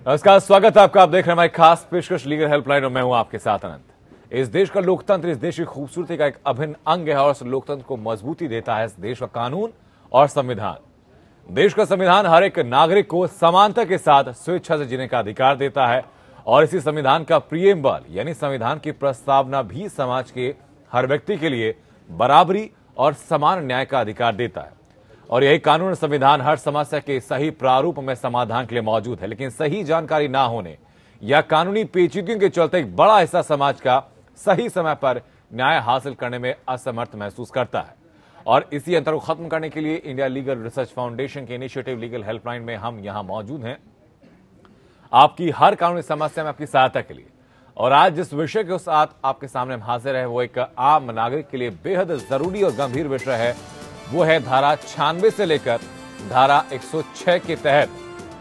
नमस्कार, स्वागत है आपका। आप देख रहे हैं हमारी खास पेशकश लीगल हेल्पलाइन और मैं हूं आपके साथ अनंत। इस देश का लोकतंत्र इस देश की खूबसूरती का एक अभिन्न अंग है और इस लोकतंत्र को मजबूती देता है इस देश का कानून और संविधान। देश का संविधान हर एक नागरिक को समानता के साथ स्वेच्छा से जीने का अधिकार देता है और इसी संविधान का प्रिएम्बल यानी संविधान की प्रस्तावना भी समाज के हर व्यक्ति के लिए बराबरी और समान न्याय का अधिकार देता है। और यही कानून संविधान हर समस्या के सही प्रारूप में समाधान के लिए मौजूद है, लेकिन सही जानकारी ना होने या कानूनी पेचीदगियों के चलते एक बड़ा हिस्सा समाज का सही समय पर न्याय हासिल करने में असमर्थ महसूस करता है। और इसी अंतर को खत्म करने के लिए इंडिया लीगल रिसर्च फाउंडेशन के इनिशिएटिव लीगल हेल्पलाइन में हम यहां मौजूद हैं आपकी हर कानूनी समस्या में आपकी सहायता के लिए। और आज जिस विषय के साथ आपके सामने हम हाजिर है वो एक आम नागरिक के लिए बेहद जरूरी और गंभीर विषय है। वो है धारा 96 से लेकर धारा 106 के तहत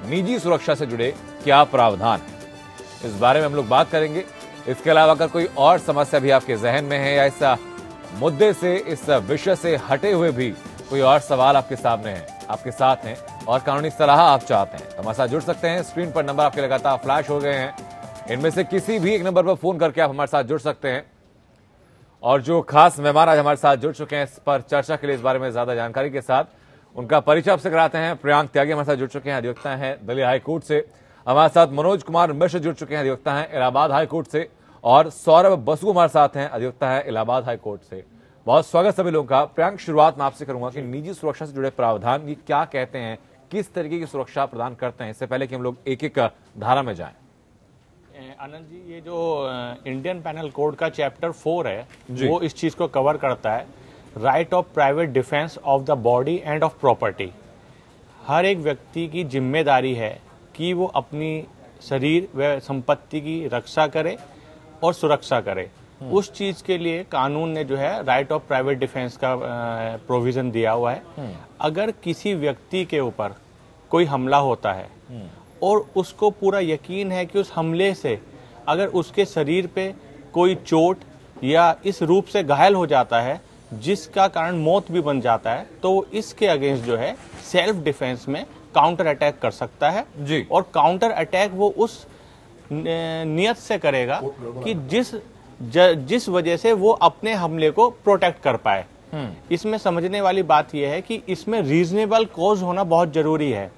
निजी सुरक्षा से जुड़े क्या प्रावधान है, इस बारे में हम लोग बात करेंगे। इसके अलावा अगर कोई और समस्या भी आपके जहन में है या इस मुद्दे से इस विषय से हटे हुए भी कोई और सवाल आपके सामने है, आपके साथ हैं और कानूनी सलाह आप चाहते हैं तो हमारे साथ जुड़ सकते हैं। स्क्रीन पर नंबर आपके लगातार फ्लैश हो गए हैं, इनमें से किसी भी एक नंबर पर फोन करके आप हमारे साथ जुड़ सकते हैं। और जो खास मेहमान आज हमारे साथ जुड़ चुके हैं इस पर चर्चा के लिए, इस बारे में ज्यादा जानकारी के साथ उनका परिचय आपसे कराते हैं। प्रियांक त्यागी हमारे साथ जुड़ चुके हैं, अधिवक्ता हैं दिल्ली हाईकोर्ट से। हमारे साथ मनोज कुमार मिश्र जुड़ चुके हैं, अधिवक्ता हैं इलाहाबाद हाईकोर्ट से। और सौरभ बसु हमारे साथ हैं, अधिवक्ता हैं इलाहाबाद हाईकोर्ट से। बहुत स्वागत सभी लोगों का। प्रियांक, शुरुआत में आपसे करूंगा कि निजी सुरक्षा से जुड़े प्रावधान ये क्या कहते हैं, किस तरीके की सुरक्षा प्रदान करते हैं, इससे पहले कि हम लोग एक एक धारा में जाएं। आनंद जी, ये जो इंडियन पैनल कोड का चैप्टर 4 है वो इस चीज को कवर करता है, right of private defence of the body and of property. हर एक व्यक्ति की जिम्मेदारी है कि वो अपनी शरीर व संपत्ति की रक्षा करे और सुरक्षा करे। उस चीज के लिए कानून ने जो है राइट ऑफ प्राइवेट डिफेंस का प्रोविजन दिया हुआ है। अगर किसी व्यक्ति के ऊपर कोई हमला होता है और उसको पूरा यकीन है कि उस हमले से अगर उसके शरीर पे कोई चोट या इस रूप से घायल हो जाता है जिसका कारण मौत भी बन जाता है, तो इसके अगेंस्ट जो है सेल्फ डिफेंस में काउंटर अटैक कर सकता है जी। और काउंटर अटैक वो उस नियत से करेगा कि जिस वजह से वो अपने हमले को प्रोटेक्ट कर पाए। इसमें समझने वाली बात यह है कि इसमें रीजनेबल कॉज होना बहुत जरूरी है।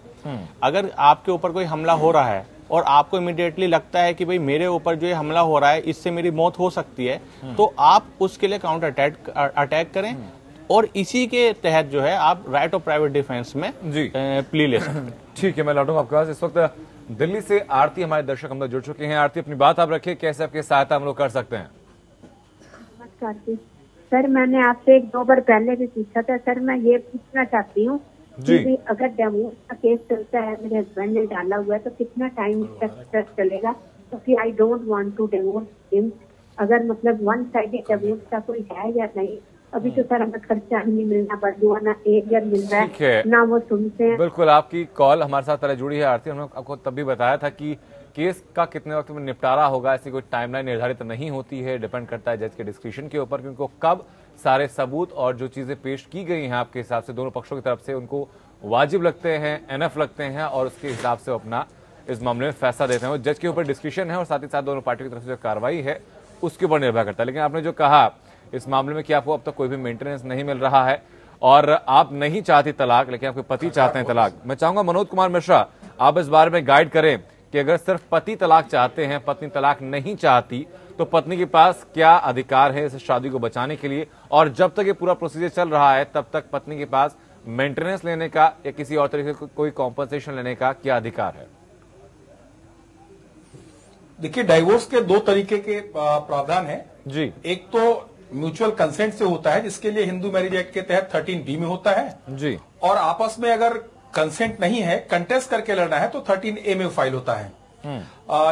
अगर आपके ऊपर कोई हमला हो रहा है और आपको इमीडिएटली लगता है कि भाई मेरे ऊपर जो ये हमला हो रहा है इससे मेरी मौत हो सकती है, तो आप उसके लिए काउंटर अटैक करें और इसी के तहत जो है आप राइट ऑफ प्राइवेट डिफेंस में प्ली ले सकते हैं। ठीक है, मैं लौटूंगा आपके पास। इस वक्त दिल्ली से आरती हमारे दर्शक हम लोग जुड़ चुके हैं। आरती, अपनी बात आप रखिए, कैसे आपकी सहायता हम लोग कर सकते हैं? नमस्कार जी सर, मैंने आपसे 1-2 बार पहले भी पूछा था सर। मैं ये पूछना चाहती हूँ कि अगर डिवोर्स का केस चलता है, मेरे हस्बैंड ने डाला हुआ है, तो कितना टाइम तक चलेगा? क्योंकि I don't want to divorce him. अगर मतलब वन साइडेड डिवोर्स का कोई है या नहीं? अभी तो सर हमें खर्चा नहीं मिलना, बदुआ ना एरियर मिल रहा है ना वो सुनते हैं। बिल्कुल, आपकी कॉल हमारे साथ पहले जुड़ी है आरती। हमने आपको तब भी बताया था कि केस का कितने वक्त में निपटारा होगा, ऐसी कोई टाइमलाइन निर्धारित नहीं होती है, डिपेंड करता है जज के डिस्क्रिप्शन के ऊपर कि उनको कब सारे सबूत और जो चीजें पेश की गई हैं आपके हिसाब से दोनों पक्षों की तरफ से उनको वाजिब लगते हैं, एनएफ लगते हैं और उसके हिसाब से वो अपना इस मामले में फैसला देते हैं। वो जज के ऊपर डिस्क्रिप्शन है और साथ ही साथ दोनों पार्टियों की तरफ से जो कार्रवाई है उसके ऊपर निर्भर करता है। लेकिन आपने जो कहा इस मामले में कि आपको अब तक कोई भी मेंटेनेंस नहीं मिल रहा है और आप नहीं चाहती तलाक, लेकिन आपके पति चाहते हैं तलाक। मैं चाहूंगा मनोज कुमार मिश्रा आप इस बारे में गाइड करें कि अगर सिर्फ पति तलाक चाहते हैं, पत्नी तलाक नहीं चाहती, तो पत्नी के पास क्या अधिकार है इस शादी को बचाने के लिए? और जब तक ये पूरा प्रोसीजर चल रहा है तब तक पत्नी के पास मेंटेनेंस लेने का या किसी और तरीके से कोई कॉम्पनसेशन लेने का क्या अधिकार है? देखिए, डाइवोर्स के 2 तरीके के प्रावधान है जी। एक तो म्यूचुअल कंसेंट से होता है, जिसके लिए हिंदू मैरिज एक्ट के तहत 13B में होता है जी। और आपस में अगर कंसेंट नहीं है, कंटेस्ट करके लड़ना है, तो 13A में फाइल होता है।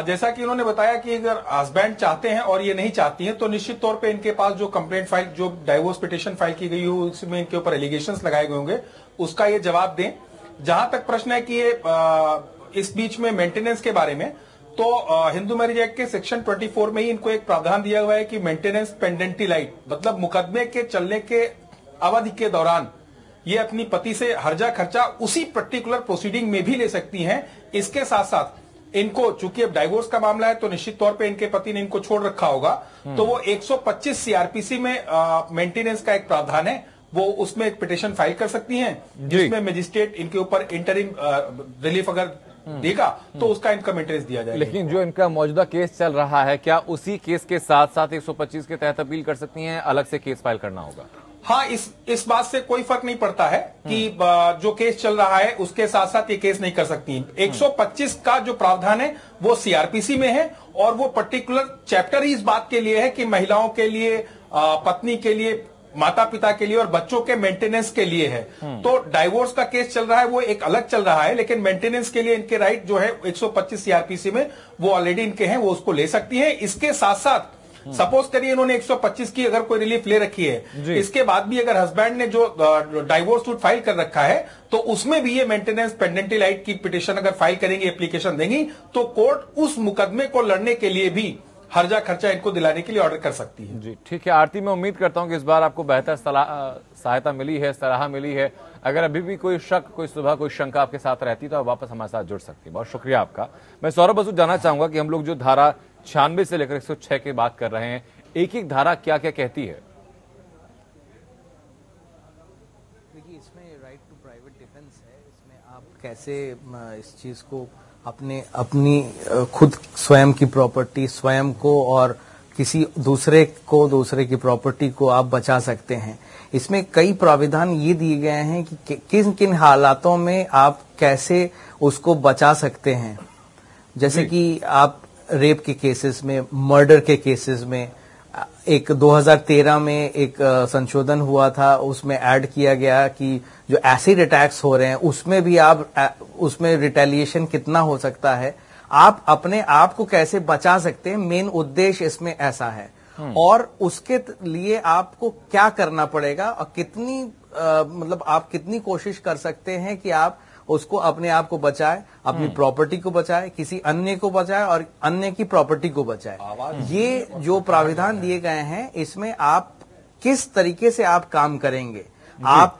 जैसा कि उन्होंने बताया कि अगर हस्बैंड चाहते हैं और ये नहीं चाहती हैं, तो निश्चित तौर पे इनके पास जो कंप्लेंट फाइल, जो डाइवोर्स पिटिशन फाइल की गई हो, उसमें इनके ऊपर एलिगेशंस लगाए गए होंगे, उसका ये जवाब दें। जहां तक प्रश्न है कि ये इस बीच में मेंटेनेंस के बारे में, तो हिंदू मैरिज एक्ट के सेक्शन 24 में ही इनको एक प्रावधान दिया हुआ है कि मेंटेनेंस पेंडेंटी लाइट, मतलब मुकदमे के चलने के अवधि के दौरान ये अपनी पति से हर्जा खर्चा उसी पर्टिकुलर प्रोसीडिंग में भी ले सकती हैं। इसके साथ साथ इनको, चूंकि अब डाइवोर्स का मामला है तो निश्चित तौर पे इनके पति ने इनको छोड़ रखा होगा, तो वो 125 सीआरपीसी में मेंटेनेंस का एक प्रावधान है, वो उसमें एक पिटिशन फाइल कर सकती हैं, जिसमें मजिस्ट्रेट इनके ऊपर इंटरिम रिलीफ अगर देगा तो उसका इनका मेंटेनेंस दिया जाएगा। लेकिन जो इनका मौजूदा केस चल रहा है, क्या उसी केस के साथ साथ 125 के तहत अपील कर सकती हैं, अलग से केस फाइल करना होगा? हाँ, इस बात से कोई फर्क नहीं पड़ता है कि जो केस चल रहा है उसके साथ साथ ये केस नहीं कर सकती। 125 का जो प्रावधान है वो सीआरपीसी में है, और वो पर्टिकुलर चैप्टर ही इस बात के लिए है कि महिलाओं के लिए, पत्नी के लिए, माता पिता के लिए और बच्चों के मेंटेनेंस के लिए है। तो डाइवोर्स का केस चल रहा है वो एक अलग चल रहा है, लेकिन मेंटेनेंस के लिए इनके राइट जो है 125 सीआरपीसी में वो ऑलरेडी इनके हैं, वो उसको ले सकती हैं। इसके साथ साथ सपोज करिए इन्होंने 125 की अगर कोई रिलीफ ले रखी है, इसके बाद भी अगर हस्बैंड ने जो डाइवोर्स सूट फाइल कर रखा है तो उसमें भी ये मेंटेनेंस पेंडेंटी राइट की पिटिशन अगर फाइल करेंगे, एप्लीकेशन देंगी, तो कोर्ट उस मुकदमे को लड़ने के लिए भी हर्जा खर्चा इनको दिलाने के लिए ऑर्डर कर सकती है। जी ठीक है आरती, मैं उम्मीद करता हूं कि इस बार आपको बेहतर सहायता मिली है, सलाह मिली है। अगर अभी भी कोई शक, कोई सुबह कोई शंका आपके साथ रहती तो आप वापस हमारे साथ जुड़ सकती है। बहुत शुक्रिया आपका। मैं सौरभ बसु जानना चाहूंगा कि हम लोग जो धारा 96 से लेकर 106 की बात कर रहे हैं, एक एक धारा क्या क्या कहती है? देखिए, इसमें राइट टू प्राइवेट डिफेंस है। इसमें आप कैसे इस चीज को अपनी खुद स्वयं की प्रॉपर्टी, स्वयं को और किसी दूसरे की प्रॉपर्टी को आप बचा सकते हैं। इसमें कई प्राविधान ये दिए गए हैं कि किन किन हालातों में आप कैसे उसको बचा सकते हैं। जैसे कि आप रेप के केसेस में, मर्डर के केसेस में, एक 2013 में एक संशोधन हुआ था, उसमें ऐड किया गया कि जो एसिड अटैक्स हो रहे हैं उसमें भी आप उसमें रिटेलिएशन कितना हो सकता है, आप अपने आप को कैसे बचा सकते हैं, मेन उद्देश्य इसमें ऐसा है। और उसके लिए आपको क्या करना पड़ेगा और कितनी मतलब आप कितनी कोशिश कर सकते हैं कि आप उसको अपने आप को बचाए, अपनी प्रॉपर्टी को बचाए, किसी अन्य को बचाए और अन्य की प्रॉपर्टी को बचाए। ये जो प्राविधान दिए गए हैं इसमें आप किस तरीके से आप काम करेंगे। आप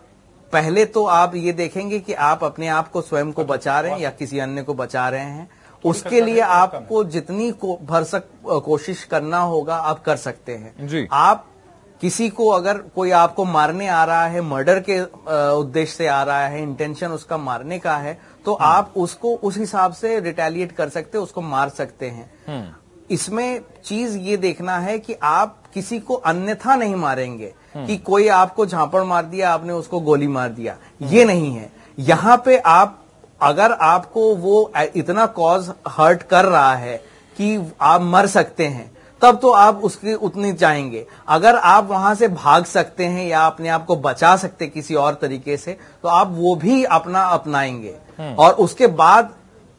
पहले तो आप ये देखेंगे कि आप अपने आप को स्वयं को बचा रहे हैं या किसी अन्य को बचा रहे हैं। उसके लिए आपको जितनी भरसक कोशिश करना होगा आप कर सकते हैं। आप किसी को, अगर कोई आपको मारने आ रहा है, मर्डर के उद्देश्य से आ रहा है, इंटेंशन उसका मारने का है, तो आप उसको उस हिसाब से रिटेलिएट कर सकते हैं, उसको मार सकते हैं। इसमें चीज ये देखना है कि आप किसी को अन्यथा नहीं मारेंगे कि कोई आपको झापड़ मार दिया, आपने उसको गोली मार दिया, ये नहीं है। यहां पे आप, अगर आपको वो इतना कॉज हर्ट कर रहा है कि आप मर सकते हैं, तब तो आप उसकी उतनी चाहेंगे। अगर आप वहां से भाग सकते हैं या अपने आप को बचा सकते किसी और तरीके से, तो आप वो भी अपनाएंगे। और उसके बाद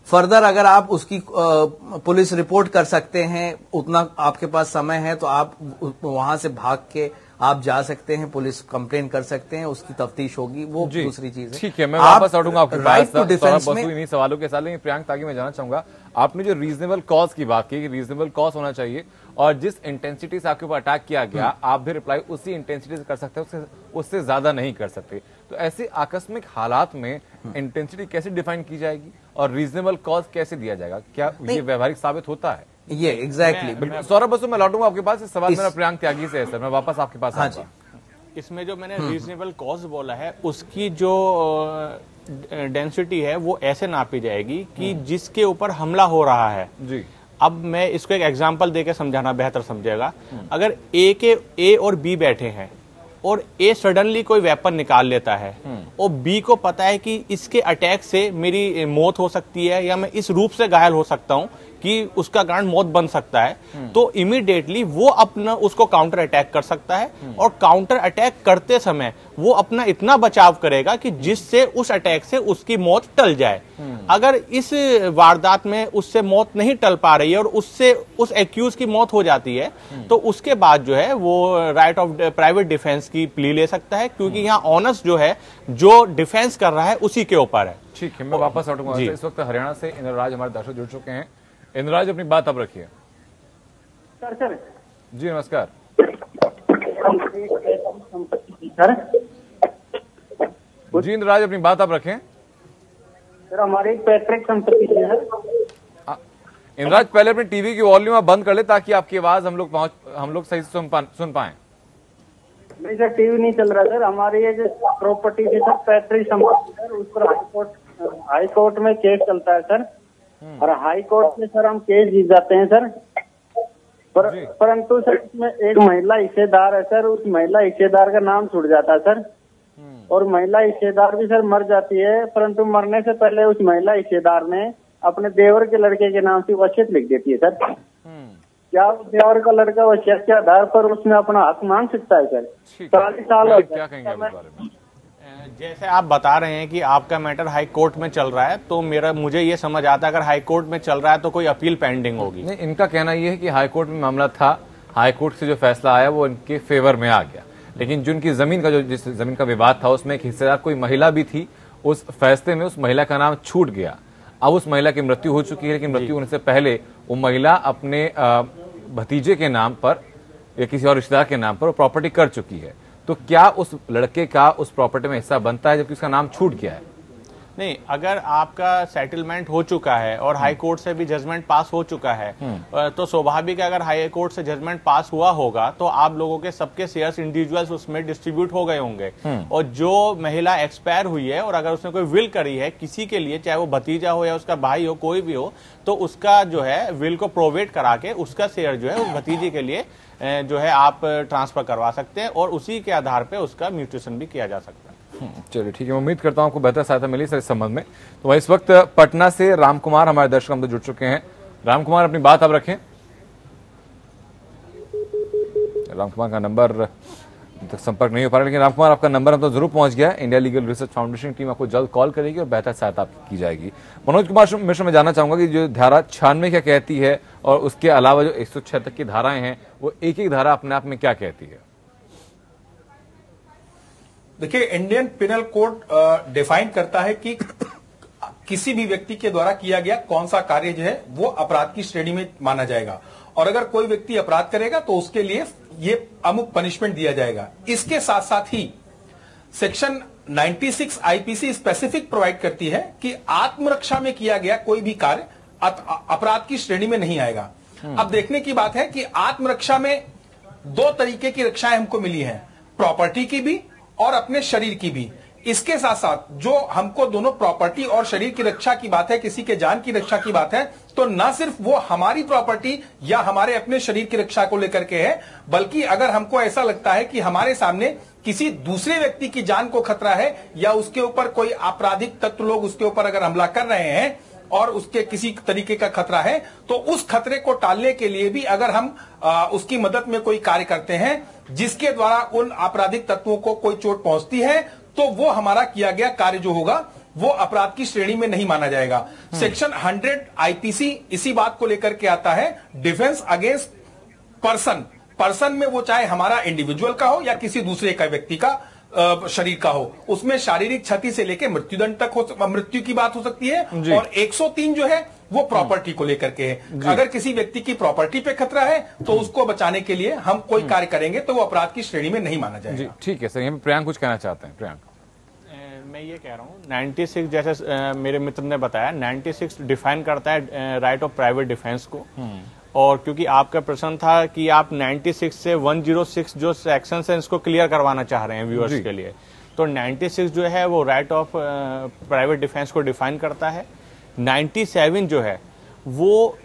फर्दर अगर आप उसकी पुलिस रिपोर्ट कर सकते हैं, उतना आपके पास समय है, तो आप वहां से भाग के आप जा सकते हैं, पुलिस कंप्लेन कर सकते हैं, उसकी तफ्तीश होगी, वो दूसरी चीज है। ठीक है, मैं वापस लौटूंगा आपके पास इन्हीं सवालों के साथ। लेकिन प्रियांक ताकि मैं जानना चाहूंगा, आपने जो रीजनेबल कॉज की बात की कि रीजनेबल कॉज होना चाहिए और जिस इंटेंसिटी से आपके ऊपर अटैक किया गया आप भी रिप्लाई उसी इंटेंसिटी से कर सकते हैं, उससे ज्यादा नहीं कर सकते। तो ऐसे आकस्मिक हालात में इंटेंसिटी कैसे डिफाइन की जाएगी और रीजनेबल कॉज कैसे दिया जाएगा? क्या ये व्यवहारिक साबित होता है? ये एग्जैक्टली सौरभ बसु, मैं लौटूंगा आपके पास। इस सवाल मेरा प्रियांक त्यागी से है सर, मैं वापस आपके पास आऊंगा। इसमें जो मैंने रीजनेबल कॉज बोला है, उसकी जो डेंसिटी है वो ऐसे नापी जाएगी कि जिसके ऊपर हमला हो रहा है जी। अब मैं इसको एक एग्जांपल देके समझाना बेहतर समझेगा। अगर ए और बी बैठे हैं और ए सडनली कोई वेपन निकाल लेता है और बी को पता है कि इसके अटैक से मेरी मौत हो सकती है या मैं इस रूप से घायल हो सकता हूं कि उसका कारण मौत बन सकता है, तो इमीडिएटली वो अपना उसको काउंटर अटैक कर सकता है। और काउंटर अटैक करते समय वो अपना इतना बचाव करेगा कि जिससे उस अटैक से उसकी मौत टल जाए। अगर इस वारदात में उससे मौत नहीं टल पा रही है और उससे उस एक्यूज की मौत हो जाती है, तो उसके बाद जो है वो राइट ऑफ प्राइवेट डिफेंस की प्ली ले सकता है, क्योंकि यहाँ ऑनर्स जो है जो डिफेंस कर रहा है उसी के ऊपर है। ठीक है, मैं वापस लौटूंगा। इस वक्त हरियाणा से इंद्रराज हमारे दर्शक जुड़ चुके हैं। इंद्रराज, अपनी बात आप रखिए। सर जी नमस्कार। जी इंद्रराज, अपनी बात आप रखें। सर हमारे एक पैतृक संपत्ति है। इंद्राज, पहले अपने टीवी की वॉल्यूम आप बंद कर ले ताकि आपकी आवाज हम लोग सही से सुन पाए। नहीं सर, टीवी नहीं चल रहा सर। हमारी ये जो प्रॉपर्टी थी सर, पैतृक संपत्ति सर, उस पर हाई कोर्ट में केस चलता है सर। और हाई कोर्ट में सर हम केस जीत जाते हैं सर। परंतु सर इसमें एक महिला हिस्सेदार है सर, उस महिला हिस्सेदार का नाम छूट जाता है सर। और महिला हिस्सेदार भी सर मर जाती है, परंतु मरने से पहले उस महिला हिस्सेदार ने अपने देवर के लड़के के नाम से वसीयत लिख देती है सर। क्या उस देवर का लड़का वसीयत के आधार पर उसमें अपना हक मांग सकता है सर? 40 साल हो क्या कहेंगे इस बारे में? जैसे आप बता रहे हैं कि आपका मैटर हाई कोर्ट में चल रहा है, तो मुझे ये समझ आता है अगर हाई कोर्ट में चल रहा है तो कोई अपील पेंडिंग होगी। नहीं, इनका कहना यह है कि हाई कोर्ट में मामला था, हाई कोर्ट से जो फैसला आया वो इनके फेवर में आ गया, लेकिन जिनकी जमीन का जिस जमीन का विवाद था उसमें एक हिस्सेदार कोई महिला भी थी, उस फैसले में उस महिला का नाम छूट गया। अब उस महिला की मृत्यु हो चुकी है, लेकिन मृत्यु होने से पहले वो महिला अपने भतीजे के नाम पर या किसी और रिश्तेदार के नाम पर प्रॉपर्टी कर चुकी है। तो क्या उस लड़के का उस प्रॉपर्टी में हिस्सा बनता है जबकि उसका नाम छूट गया है? नहीं, अगर आपका सेटलमेंट हो चुका है और हाई कोर्ट से भी जजमेंट पास हो चुका है, तो स्वाभाविक है अगर हाई कोर्ट से जजमेंट पास हुआ होगा तो आप लोगों के सबके शेयर्स इंडिविजुअल्स उसमें डिस्ट्रीब्यूट हो गए होंगे। और जो महिला एक्सपायर हुई है और अगर उसने कोई विल करी है किसी के लिए, चाहे वो भतीजा हो या उसका भाई हो, कोई भी हो, तो उसका जो है विल को प्रोवेट करा के उसका शेयर जो है उस भतीजे के लिए जो है आप ट्रांसफर करवा सकते हैं और उसी के आधार पे उसका म्यूटेशन भी किया जा सकता है। चलिए ठीक है, उम्मीद करता हूं आपको बेहतर सहायता मिली सर इस संबंध में। तो इस वक्त पटना से राम कुमार हमारे दर्शक हमसे जुड़ चुके हैं। राम कुमार, अपनी बात आप रखें। राम कुमार का नंबर तक संपर्क नहीं हो पा रहा, लेकिन राम कुमार आपका नंबर हम तो जरूर पहुंच गया। इंडिया लीगल रिसर्च फाउंडेशन की टीम आपको जल्द कॉल करेगी और बेहतर सहायता आपकी की जाएगी। मनोज कुमार मिश्र, मैं जानना चाहूंगा कि जो धारा 96 क्या कहती है और उसके अलावा जो 106 तक की धाराएं हैं वो एक एक धारा अपने आप में क्या कहती है? देखिए, इंडियन पिनल कोड डिफाइन करता है कि किसी भी व्यक्ति के द्वारा किया गया कौन सा कार्य जो है वो अपराध की श्रेणी में माना जाएगा, और अगर कोई व्यक्ति अपराध करेगा तो उसके लिए ये अमुक पनिशमेंट दिया जाएगा। इसके साथ साथ ही सेक्शन 96 आईपीसी स्पेसिफिक प्रोवाइड करती है कि आत्मरक्षा में किया गया कोई भी कार्य अपराध की श्रेणी में नहीं आएगा। अब देखने की बात है कि आत्मरक्षा में दो तरीके की रक्षाएं हमको मिली हैं, प्रॉपर्टी की भी और अपने शरीर की भी। इसके साथ साथ जो हमको दोनों प्रॉपर्टी और शरीर की रक्षा की बात है, किसी के जान की रक्षा की बात है, तो ना सिर्फ वो हमारी प्रॉपर्टी या हमारे अपने शरीर की रक्षा को लेकर के है, बल्कि अगर हमको ऐसा लगता है कि हमारे सामने किसी दूसरे व्यक्ति की जान को खतरा है या उसके ऊपर कोई आपराधिक तत्व लोग उसके ऊपर अगर हमला कर रहे हैं और उसके किसी तरीके का खतरा है, तो उस खतरे को टालने के लिए भी अगर हम उसकी मदद में कोई कार्य करते हैं जिसके द्वारा उन आपराधिक तत्वों को कोई चोट पहुंचती है, तो वो हमारा किया गया कार्य जो होगा वो अपराध की श्रेणी में नहीं माना जाएगा। सेक्शन 100 आईपीसी इसी बात को लेकर के आता है, डिफेंस अगेंस्ट पर्सन में वो चाहे हमारा इंडिविजुअल का हो या किसी दूसरे का व्यक्ति का शरीर का हो, उसमें शारीरिक क्षति से लेकर मृत्युदंड तक मृत्यु की बात हो सकती है। और 103 जो है वो प्रॉपर्टी को लेकर के है। अगर किसी व्यक्ति की प्रॉपर्टी पे खतरा है तो उसको बचाने के लिए हम कोई कार्य करेंगे तो वो अपराध की श्रेणी में नहीं माना जाएगा। ठीक है सर, यहाँ प्रियांक कुछ कहना चाहते हैं। प्रियांक, मैं ये कह रहा हूँ 96 जैसे मेरे मित्र ने बताया 96 डिफाइन करता है राइट ऑफ प्राइवेट डिफेंस को। और क्योंकि आपका प्रश्न था कि आप 96 से 106 जो सेक्शन है इसको क्लियर करवाना चाह रहे हैं व्यूअर्स के लिए, तो 96 जो है वो राइट ऑफ प्राइवेट डिफेंस को डिफाइन करता है। 97 जो है वो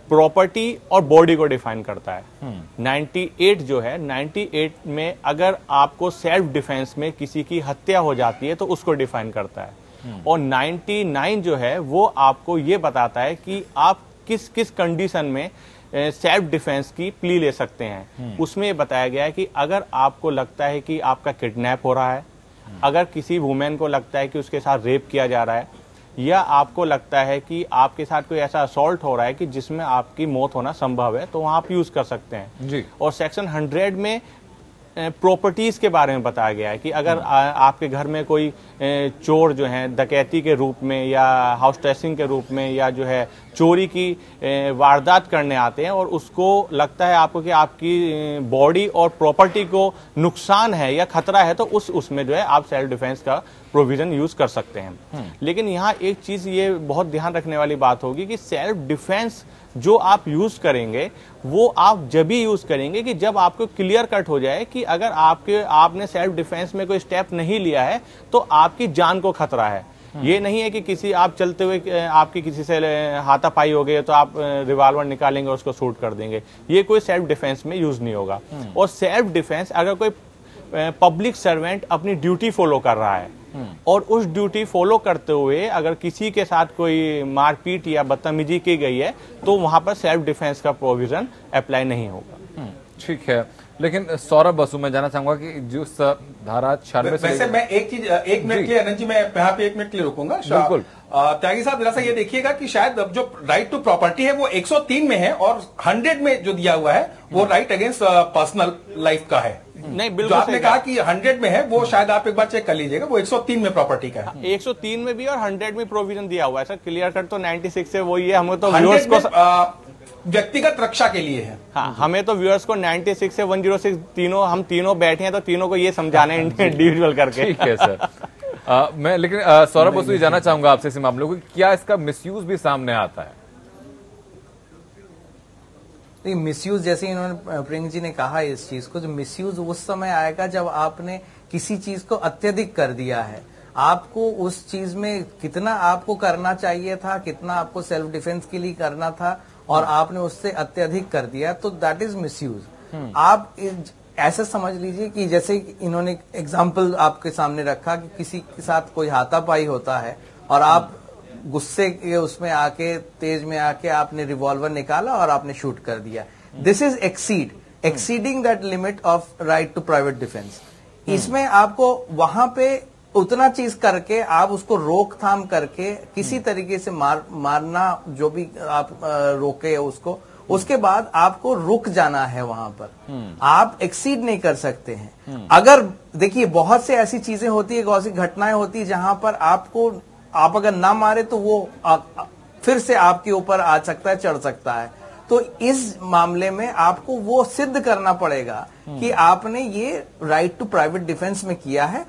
प्रॉपर्टी और बॉडी को डिफाइन करता है। 98 जो है, 98 में अगर आपको सेल्फ डिफेंस में किसी की हत्या हो जाती है तो उसको डिफाइन करता है। और 99 जो है वो आपको ये बताता है कि आप किस किस कंडीशन में सेल्फ डिफेंस की प्ली ले सकते हैं। उसमें बताया गया है कि अगर आपको लगता है कि आपका किडनैप हो रहा है, अगर किसी वुमेन को लगता है कि उसके साथ रेप किया जा रहा है, या आपको लगता है कि आपके साथ कोई ऐसा असॉल्ट हो रहा है कि जिसमें आपकी मौत होना संभव है, तो वहां आप यूज कर सकते हैं जी। और सेक्शन 100 में प्रॉपर्टीज के बारे में बताया गया है कि अगर आपके घर में कोई चोर जो है डकैती के रूप में या हाउस ट्रेसिंग के रूप में या जो है चोरी की वारदात करने आते हैं और उसको लगता है आपको कि आपकी बॉडी और प्रॉपर्टी को नुकसान है या खतरा है, तो उसमें जो है आप सेल्फ डिफेंस का प्रोविजन यूज कर सकते हैं। लेकिन यहाँ एक चीज ये बहुत ध्यान रखने वाली बात होगी कि सेल्फ डिफेंस जो आप यूज करेंगे वो आप जब भी यूज करेंगे कि जब आपको क्लियर कट हो जाए कि अगर आपने सेल्फ डिफेंस में कोई स्टेप नहीं लिया है तो आपकी जान को खतरा है। ये नहीं है कि किसी आप चलते हुए आपकी किसी से हाथापाई हो गई तो आप रिवॉल्वर निकालेंगे और उसको शूट कर देंगे, ये कोई सेल्फ डिफेंस में यूज नहीं होगा। और सेल्फ डिफेंस अगर कोई पब्लिक सर्वेंट अपनी ड्यूटी फॉलो कर रहा है और उस ड्यूटी फॉलो करते हुए अगर किसी के साथ कोई मारपीट या बदतमीजी की गई है तो वहां पर सेल्फ डिफेंस का प्रोविजन अप्लाई नहीं होगा। ठीक है, लेकिन सौरभ बसु मैं जानना चाहूंगा कि जो धारा 96 वैसे मैं एक चीज 1 मिनट के लिए आनंद जी मैं यहाँ पे 1 मिनट के लिए रुकूंगा। बिल्कुल त्यागी साहब जरा सा ये देखिएगा कि शायद अब जो राइट टू प्रॉपर्टी है वो 103 में है और 100 में जो दिया हुआ है वो राइट अगेंस्ट पर्सनल लाइफ का है। नहीं, बिल्कुल जो आपने कहा कि 100 में है वो शायद आप एक बार चेक कर लीजिएगा, वो 103 में प्रॉपर्टी का है। 103 में भी और 100 में प्रोविजन दिया हुआ है सर। क्लियर कट तो 96 से वही है। हमें तो व्यूअर्स को व्यक्तिगत रक्षा के लिए है। हाँ, हमें तो व्यूअर्स को 96 से 106 तीनों हम तीनों बैठे हैं तो तीनों को ये समझाना है इंडिविजुअल करके। ठीक है सर। मैं लेकिन सौरभ बसु ये जानना चाहूंगा आपसे इस मामले को, क्या इसका मिसयूज भी सामने आता है? मिसयूज जैसे इन्होंने प्रियंका जी ने कहा इस चीज को, जो मिसयूज उस समय आएगा जब आपने किसी चीज को अत्यधिक कर दिया है। आपको उस चीज में कितना आपको करना चाहिए था, कितना आपको सेल्फ डिफेंस के लिए करना था और आपने उससे अत्यधिक कर दिया, तो दैट इज मिसयूज। आप ऐसा समझ लीजिए कि जैसे इन्होंने एग्जाम्पल आपके सामने रखा कि किसी के साथ कोई हाथापाई होता है और आप गुस्से के उसमें आके तेज में आके आपने रिवॉल्वर निकाला और आपने शूट कर दिया। This is exceeding that limit of right to private defence. इसमें आपको वहां पे उतना चीज करके आप उसको रोकथाम करके किसी तरीके से मारना जो भी आप रोके उसको, उसके बाद आपको रुक जाना है वहां पर। आप एक्सीड नहीं कर सकते हैं। अगर देखिए बहुत से ऐसी चीजें होती है, बहुत सी घटनाएं होती है जहां पर आप अगर ना मारे तो वो फिर से आपके ऊपर आ सकता है, चढ़ सकता है। तो इस मामले में आपको वो सिद्ध करना पड़ेगा कि आपने ये राइट टू प्राइवेट डिफेंस में किया है,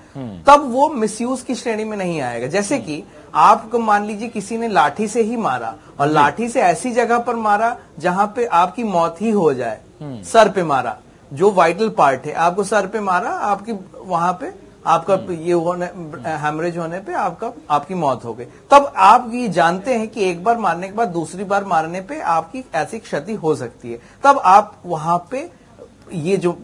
तब वो मिसयूज की श्रेणी में नहीं आएगा। जैसे कि आपको मान लीजिए किसी ने लाठी से ही मारा और लाठी से ऐसी जगह पर मारा जहां पे आपकी मौत ही हो जाए, सर पे मारा, जो वाइटल पार्ट है, आपको सर पे मारा, आपकी वहां पे आपका ये होने हैमरेज होने पे आपकी मौत हो गई। तब आप ये जानते हैं कि एक बार मारने के बाद दूसरी बार मारने पे आपकी ऐसी क्षति हो सकती है। तब आप वहां पे ये जो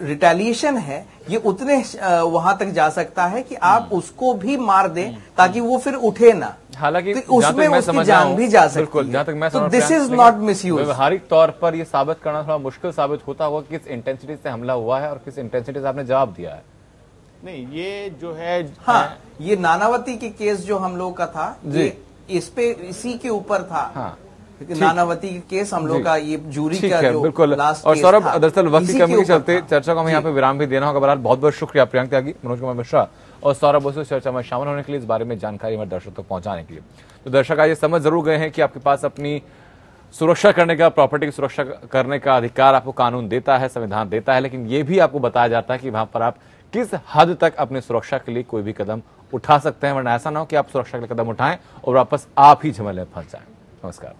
रिटेलिएशन है ये उतने वहां तक जा सकता है कि आप उसको भी मार दें ताकि वो फिर उठे ना। हालांकि तो उसमें उसकी जान भी जा सकती है। जहां तक मैं तो दिस इज नॉट मिसयूज। व्यवहारिक तौर पर यह साबित करना थोड़ा मुश्किल साबित होता होगा किस इंटेंसिटी से हमला हुआ है और किस इंटेंसिटी से आपने जवाब दिया है। नहीं, ये जो है हाँ, ये नानावती के केस जो हम लोग का था, ये इस पे इसी के ऊपर था। हाँ, नानावती के केस हम लोग का ये जूरी का जो बिल्कुल। और सौरभ दरअसल वक्त की कमी के चलते चर्चा को हमें यहाँ पे विराम भी देना होगा। बहरहाल बहुत बहुत शुक्रिया प्रियंका त्यागी, मनोज कुमार मिश्रा और सौरभ बसु चर्चा में शामिल होने के लिए, इस बारे में जानकारी हमारे दर्शकों तक पहुंचाने के लिए। तो दर्शक आज ये समझ जरूर गए हैं कि आपके पास अपनी सुरक्षा करने का, प्रॉपर्टी की सुरक्षा करने का अधिकार आपको कानून देता है, संविधान देता है, लेकिन ये भी आपको बताया जाता है कि वहां पर आप किस हद तक अपनी सुरक्षा के लिए कोई भी कदम उठा सकते हैं, वरना ऐसा ना हो कि आप सुरक्षा के लिए कदम उठाएं और वापस आप ही झमेले में फंस जाएं। नमस्कार।